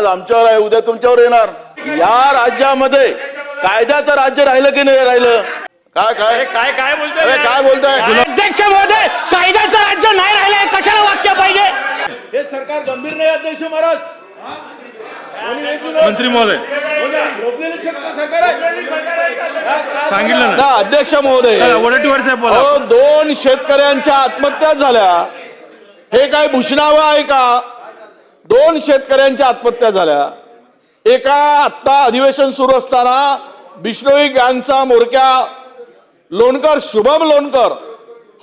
आज आमच्यावर आहे, उद्या तुमच्यावर येणार। या राज्यामध्ये कायद्याचं राज्य राहिलं की नाही राहिलं? काय बोलताय? अध्यक्ष महोदय, कायद्याचं राज्य नाही राहिलंय, कशाला वाक्य पाहिजे? हे सरकार गंभीर नाही अध्यक्ष महाराज। मंत्री महोदय सांगितलं ना अध्यक्ष महोदय, वडेट्टीवार साहेब बोला। अहो, 2 शेतकऱ्यांच्या आत्महत्या झाल्या, हे काय भूषणावं आहे का? 2 शेतकऱ्यांच्या आत्महत्या झाल्या। एका आत्ता अधिवेशन सुरू असताना बिश्नोई गँगचा मोरक्या लोणकर, शुभम लोणकर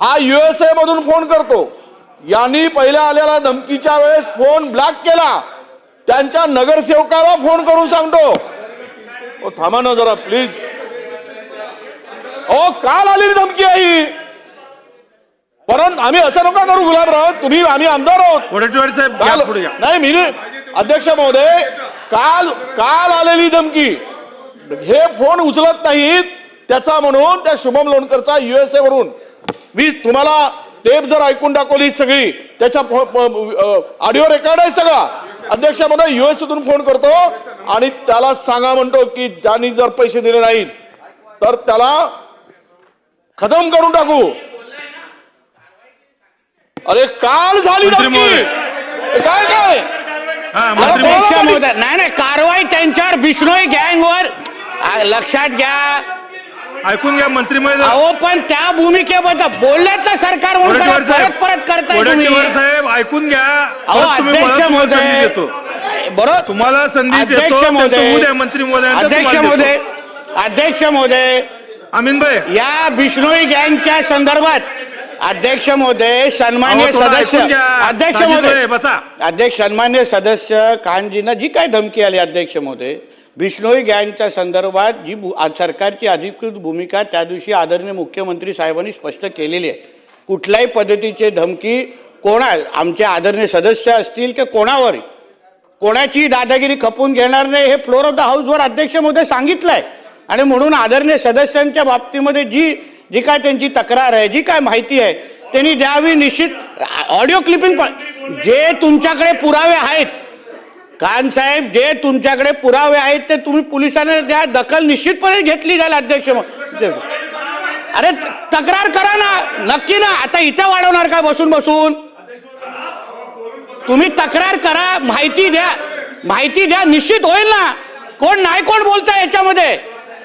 हा USA मधून फोन करतो। यांनी पहिल्या आलेल्या धमकीच्या वेळेस फोन ब्लॉक केला, त्यांच्या नगरसेवकाला फोन करून सांगतो, ओ थांबा ना जरा प्लीज, ओ काल आलेली धमकी आहे, परंतु आम्ही असं नका करू गुलाबराव, तुम्ही आम्ही आमदार आहोत। वडेट्टीवार साहेब पुढे या। नाही मी अध्यक्ष महोदय, काल आलेली धमकी, हे फोन उचलत नाहीत त्याचा म्हणून त्या शुभम लोणकरचा USA वरून मी तुम्हाला टेप जर ऐकून दाखवली सगळी, त्याचा ऑडिओ रेकॉर्ड आहे सगळा। अध्यक्ष महोदय USA तून फोन करतो आणि त्याला सांगा म्हणतो की ज्यांनी जर पैसे दिले नाहीत तर त्याला खतम करून टाकू। अरे काल झाली धमकी, काय अध्यक्ष महोदय, नाही कारवाई त्यांच्यावर, बिश्नोई गँगवर लक्षात घ्या, ऐकून घ्या मंत्री महोदय। अहो पण त्या भूमिकेबद्दल बोलल्यात ना सरकार परत करताय तुम्ही। वडेट्टीवार साहेब ऐकून घ्या। अहो अध्यक्ष महोदय, बरोबर तुम्हाला संधी देतो, अध्यक्ष महोदय, उद्या मंत्री महोदय, अध्यक्ष महोदय अमीन भाई, या बिश्नोई गँगच्या संदर्भात अध्यक्ष महोदय, सन्मान्य सदस्य, अध्यक्ष महोदय बसा, अध्यक्ष सन्मान्य सदस्य कानजींना जी काय धमकी आली अध्यक्ष महोदय, बिश्नोई गँगच्या संदर्भात जी सरकारची अधिकृत भूमिका त्या दिवशी आदरणीय मुख्यमंत्री साहेबांनी स्पष्ट केलेली आहे। कुठल्याही पद्धतीची धमकी आमचे आदरणीय सदस्य असतील की कोणाची दादागिरी खपून घेणार नाही, हे फ्लोर ऑफ द हाऊसवर अध्यक्ष महोदय सांगितलंय। आणि म्हणून आदरणीय सदस्यांच्या बाबतीमध्ये जी काय त्यांची तक्रार आहे, जी काय माहिती आहे त्यांनी द्यावी निश्चित। ऑडिओ क्लिपिंग जे तुमच्याकडे पुरावे आहेत खान साहेब, जे तुमच्याकडे पुरावे आहेत ते तुम्ही पोलिसांना द्या, दखल निश्चितपणे घेतली जाईल अध्यक्ष महोदय। अरे तक्रार करा ना, नक्की ना, आता इथे वाढवणार का बसून तुम्ही तक्रार करा, माहिती द्या, निश्चित होईल ना। कोण बोलताय याच्यामध्ये?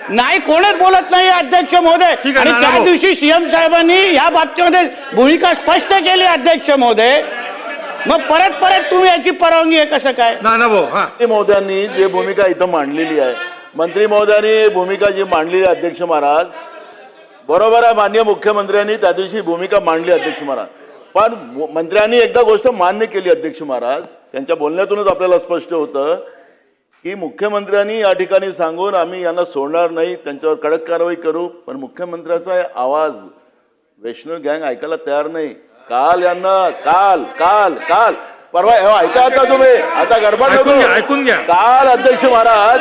नाही, कोणच बोलत नाही अध्यक्ष महोदय। आणि त्या दिवशी सीएम साहेबांनी या बाबतीमध्ये भूमिका स्पष्ट केली अध्यक्ष महोदय, मग परत तुम्ही याची परवानगी आहे कसं काय? मंत्री महोदयांनी जे भूमिका इथं मांडलेली आहे, मंत्री महोदयांनी भूमिका जी मांडलेली आहे अध्यक्ष महाराज, बरोबर आहे। माननीय मुख्यमंत्र्यांनी त्या दिवशी भूमिका मांडली अध्यक्ष महाराज, पण मंत्र्यांनी एकदा गोष्ट मान्य केली अध्यक्ष महाराज, त्यांच्या बोलण्यातूनच आपल्याला स्पष्ट होतं की मुख्यमंत्र्यांनी या ठिकाणी सांगून आम्ही यांना सोडणार नाही, त्यांच्यावर कडक कारवाई करू, पण मुख्यमंत्र्याचा आवाज वैष्णव गँग ऐकायला तयार नाही। काल परवा ऐका, आता तुम्ही आता गडबड ऐकून घ्या। काल अध्यक्ष महाराज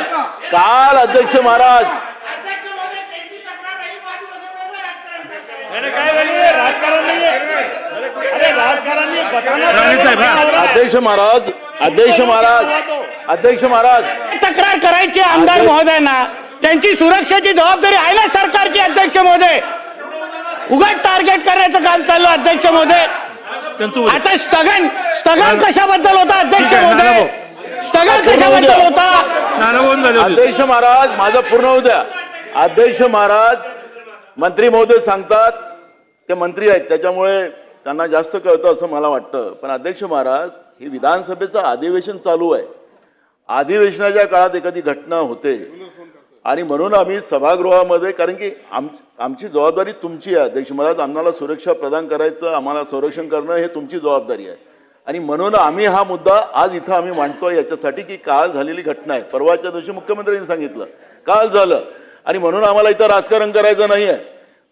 अध्यक्ष महाराज तक्रार करायची आमदार महोदयांना, त्यांची सुरक्षेची जबाबदारी आहे ना सरकारची अध्यक्ष महोदय। उगाच टार्गेट करण्याचं काम चाललं अध्यक्ष महोदय। आता स्थगन कशाबद्दल होता अध्यक्ष महोदय? स्थगन कशाबद्दल होता? अध्यक्ष महाराज माझं पूर्ण होऊ द्या। अध्यक्ष महाराज, मंत्री महोदय सांगतात, ते मंत्री आहेत त्याच्यामुळे त्यांना जास्त कळतं असं मला वाटतं, पण अध्यक्ष महाराज हे विधानसभेचं अधिवेशन चालू आहे, अधिवेशनाच्या काळात एखादी घटना होते आणि म्हणून आम्ही सभागृहामध्ये, कारण की आमची जबाबदारी तुमची आहे अध्यक्ष महाराज, आम्हाला सुरक्षा प्रदान करायचं, आम्हाला संरक्षण करणं हे तुमची जबाबदारी आहे, आणि म्हणून आम्ही हा मुद्दा आज इथं आम्ही मांडतोय याच्यासाठी की काल झालेली घटना आहे, परवाच्या दिवशी मुख्यमंत्र्यांनी सांगितलं काल झालं, आणि म्हणून आम्हाला इथं राजकारण करायचं नाही आहे।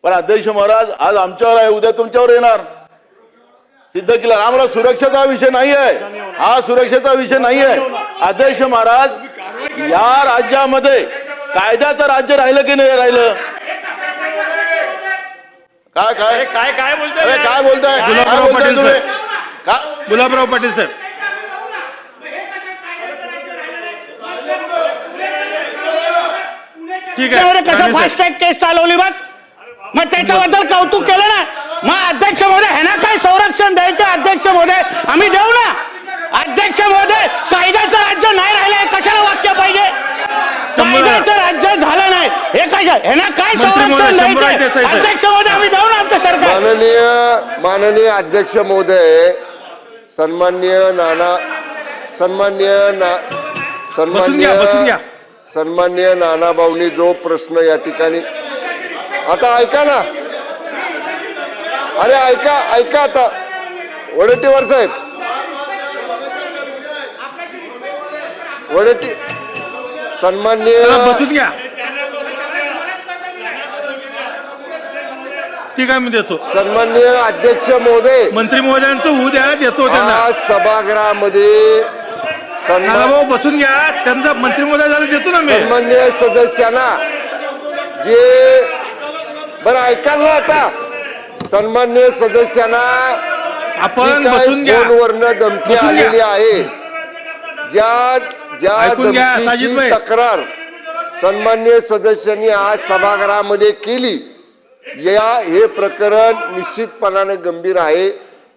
पण अध्यक्ष महाराज आज आमच्यावर आहे, उद्या तुमच्यावर येणार, सिद्ध केलं। आम्हाला सुरक्षेचा विषय नाही आहे, हा सुरक्षेचा विषय नाही आहे अध्यक्ष महाराज। या राज्यामध्ये कायद्याचं राज्य राहिलं की नाही राहिलं? काय बोलताय गुलाबराव पाटील साहेब, ठीक आहे. त्याच्यामध्ये कसं राणे फास्ट ट्रॅक केस चालवली बघ, मग त्याच्याबद्दल कौतुक केलं ना. मग अध्यक्ष महोदय ह्यांना काय संरक्षण द्यायचं? अध्यक्ष महोदय आम्ही देऊ ना. अध्यक्ष महोदय कायद्याचं राज्य नाही राहिलंय, कशाला वाक्य पाहिजे? कायद्याचं राज्य झालं नाही हे कशा, ह्यांना काय मंत्री महोदय, संरक्षण 100 द्यायचं? आहे ते. अध्यक्ष महोदय आम्ही देऊ ना आमचं सरकार. माननीय अध्यक्ष महोदय, सन्माननीय बसून घ्या. सन्माननीय नाना भाऊनी जो प्रश्न या ठिकाणी, आता ऐका ना, अरे ऐका आता, वडेट्टीवार साहेब, सन्माननीय बसून घ्या. ठीक आहे, मी देतो. सन्माननीय अध्यक्ष महोदय, मंत्री महोदयांचं होऊ द्या, देतो त्यांना. आज सभागृहामध्ये भाऊ बसून घ्या, त्यांचा मंत्री महोदय झालं देतो ना मी. सन्माननीय सदस्यांना जे बरं ऐकाल ना, आता सन्माननीय सदस्यांना आपण बसून घ्या. फोनवरनं धमकी बसून घ्या. आलेली आहे, ज्या ऐकून घ्या, धमकीची साजिदभाई. तक्रार सन्माननीय सदस्यांनी आज सभागृहामध्ये केली, हे प्रकरण निश्चितपणाने गंभीर आहे.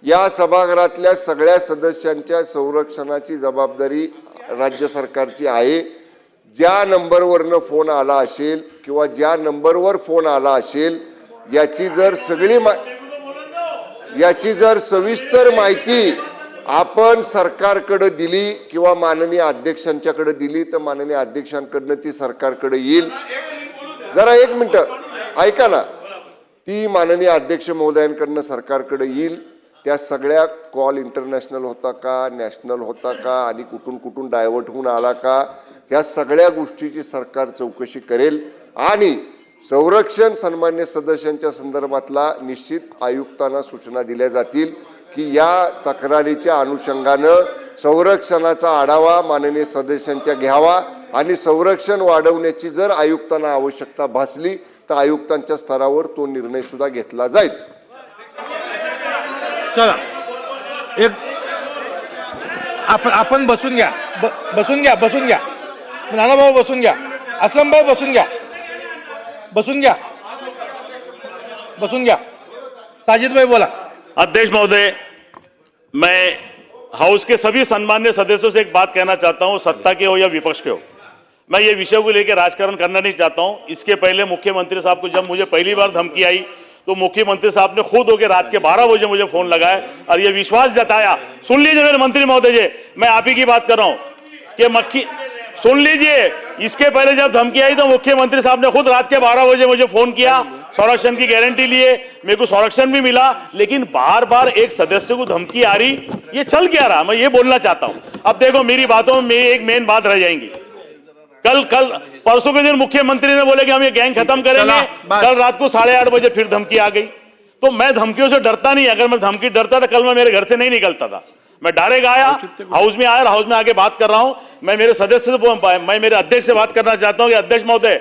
या सभागृहातल्या सगळ्या सदस्यांच्या संरक्षणाची जबाबदारी राज्य सरकारची आहे. ज्या नंबरवरनं फोन आला असेल किंवा ज्या नंबरवर फोन आला असेल याची जर सविस्तर माहिती आपण सरकारकडे दिली किंवा माननीय अध्यक्षांच्याकडे दिली तर माननीय अध्यक्षांकडनं ती सरकारकडे येईल. जरा एक मिनिट ऐका ना, ती माननीय अध्यक्ष महोदयांकडनं सरकारकडे येईल. त्या सगळ्या कॉल इंटरनॅशनल होता का, नॅशनल होता का आणि कुठून कुठून डायव्हर्ट होऊन आला का, ह्या सगळ्या गोष्टीची सरकार चौकशी करेल आणि संरक्षण सन्मान्य सदस्यांच्या संदर्भातला निश्चित आयुक्तांना सूचना दिल्या जातील की या तक्रारीच्या अनुषंगानं संरक्षणाचा आढावा माननीय सदस्यांच्या घ्यावा आणि संरक्षण वाढवण्याची जर आयुक्तांना आवश्यकता भासली तर आयुक्तांच्या स्तरावर तो निर्णय सुद्धा घेतला जाईल. चला, एक आपण बसून घ्या. बसून घ्या. नाना भाऊ बसून घ्या. असलम भाऊ बसून घ्या. साजिद भाई बोला. अध्यक्ष महोदय, मैं हाउस के सभी सम्मान्य सदस्यों से एक बात कहना चाहता हूं, सत्ता के हो या विपक्ष के हो, मैं ये विषय को लेकर राजकारण करना नहीं चाहता हूं. इसके पहले मुख्यमंत्री साहब को जब मुझे पहली बार धमकी आई तो मुख्यमंत्री साहब ने खुद होकर रात के 12 बजे मुझे फोन लगाया और ये विश्वास जताया. सुन लीजिए मेरे मंत्री महोदय जी, मैं आप ही की बात कर रहा हूं कि मक्खी, सुन लीजिए, इसके पहले जब धमकी आई तो मुख्यमंत्री साहब ने खुद रात के 12 बजे मुझे फोन किया, संरक्षण की गारंटी लिए, मेरे को संरक्षण भी मिला, लेकिन बार बार एक सदस्य को धमकी आ रही, ये चल क्या रहा, मैं ये बोलना चाहता हूं. अब देखो मेरी बातों में एक मेन बात रह जाएंगी. कल परसों के दिन मुख्यमंत्री ने बोले कि हम ये गैंग खत्म करेंगे, कल रात को 8:30 बजे फिर धमकी आ गई. तो मैं धमकियों से डरता नहीं, अगर मैं धमकी डरता तो कल मैं मेरे घर से नहीं निकलता था. मैं डायरेक्ट आया, हाउस में आया और हाउस में आके बात कर रहा हूं. मैं मेरे सदस्य से, मैं मेरे अध्यक्ष से बात करना चाहता हूं कि अध्यक्ष महोदय,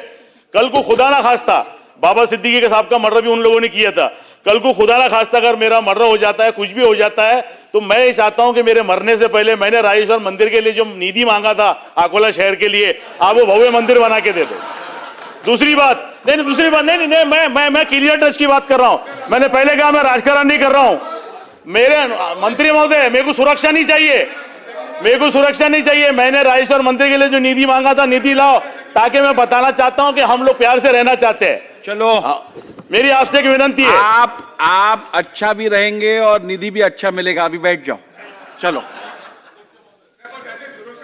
कल को खुदा ना खास्ता, बाबा सिद्दीकी के साहब का मर्डर भी उन लोगों ने किया था, कल को खुदा ना खास्ता अगर मेरा मर्डर हो जाता है, कुछ भी हो जाता है, तो मैं ये चाहता हूं कि मेरे मरने से पहले मैंने राजेश्वर मंदिर के लिए जो निधि मांगा था अकोला शहर के लिए, आप वो भव्य मंदिर बना के दे दो. दूसरी बात नहीं, मैं क्लियर टच की बात कर रहा हूं. मैंने पहले कहा मैं राजकारण नहीं कर रहा हूं. मेरे मंत्री महोदय, मेरे को सुरक्षा नहीं चाहिए. मैंने राजेश्वर मंदिर के लिए जो निधि मांगा था, निधि लाओ, ताकि मैं बताना चाहता हूं कि हम लोग प्यार से रहना चाहते हैं. चलो, मेरी आपसे एक विनंती है. आप अच्छा भी रहेंगे और निधि भी अच्छा मिलेगा. अभी बैठ जाओ. चलो,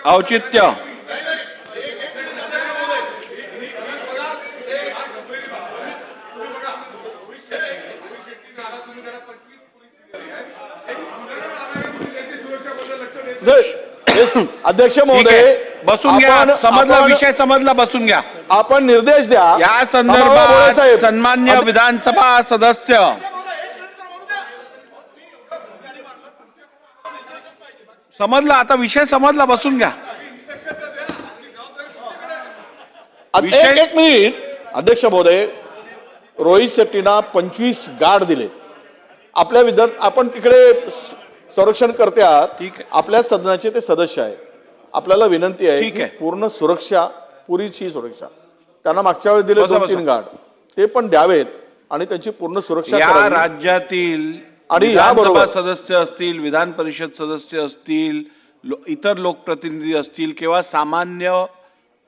औचित्य. अध्यक्ष ठीक महोदय, आहे, बसून घ्या. समजला विषय, समजला. बसून घ्या. आपण निर्देश द्या या भोळे संदर्भात साहेब. सन्मान्य विधानसभा सदस्य समजला, आता विषय समजला. बसून घ्या. एक मिनिट. अध्यक्ष महोदय, रोहित शेट्टींना 25 गार्ड दिले. आपल्या आपण तिकडे संरक्षण करते आहात, ठीक आहे. आपल्या सदनाचे ते सदस्य आहेत. आपल्याला विनंती आहे ठीक की आहे. पूर्ण सुरक्षा, पुरीची सुरक्षा. त्यांना मागच्या वेळी दिले बसा, 2-3 बसा. गार्ड, ते पण द्यावेत आणि त्यांची पूर्ण सुरक्षा या करावी. राज्यातील आणि विधानसभा याबरोबर- सदस्य असतील, विधान परिषद सदस्य असतील, इतर लोकप्रतिनिधी असतील किंवा सामान्य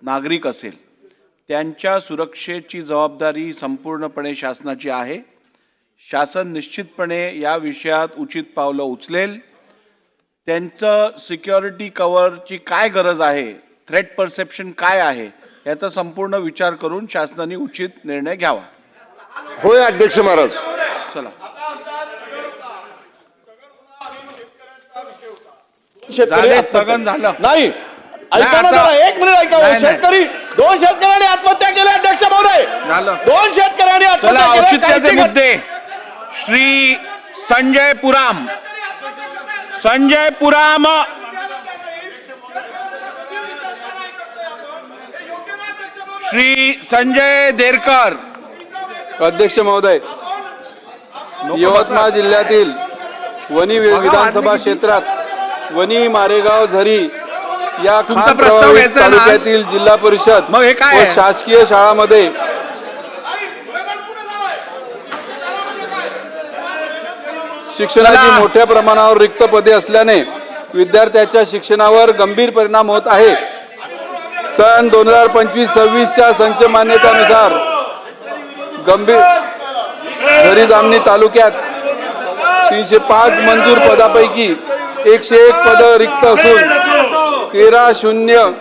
नागरिक असेल, त्यांच्या सुरक्षेची जबाबदारी संपूर्णपणे शासनाची आहे. शासन निश्चितपणे या विषयात उचित पावलं उचलेल. त्यांचं सिक्युरिटी कव्हरची काय गरज आहे, थ्रेट परसेप्शन काय आहे, याचा संपूर्ण विचार करून शासनाने उचित निर्णय घ्यावा. होय अध्यक्ष महाराज. चला, शेतकरी झाले, आत्महत्या- स्थगन झालं. नाही, ऐका ना आता- जरा, 1 मिनिट ऐका. नाही, नाही. शेतकरी 2 शेतकऱ्यांनी आत्महत्या केली अध्यक्ष महोदय. झालं. 2 शेतकऱ्यांनी चला, आत्महत्या केली. औचित्याचे काही मुद्दे. श्री संजय पुराम, संजय पुराम, श्री संजय देरकर. अध्यक्ष महोदय, यवतमाळ जिल्ह्यातील वणी विधानसभा क्षेत्रात वणी, मारेगाव, झरी या तुमचा खान प्रस्ताव प्रभावित घ्यायचा आहे ना? तालुक्यातील जिल्हा परिषद मग हे काय व आहे? शासकीय शाळांमध्ये शिक्षणाची चला. मोठ्या प्रमाणावर रिक्त पदे असल्याने विद्यार्थ्याच्या शिक्षणावर गंभीर परिणाम होत आहे. सन 2025-26च्या संच मान्यतेनुसार गंभीर झरी जामणी तालुक्यात 305 मंजूर पदापैकी 101 पद रिक्त असून 13,000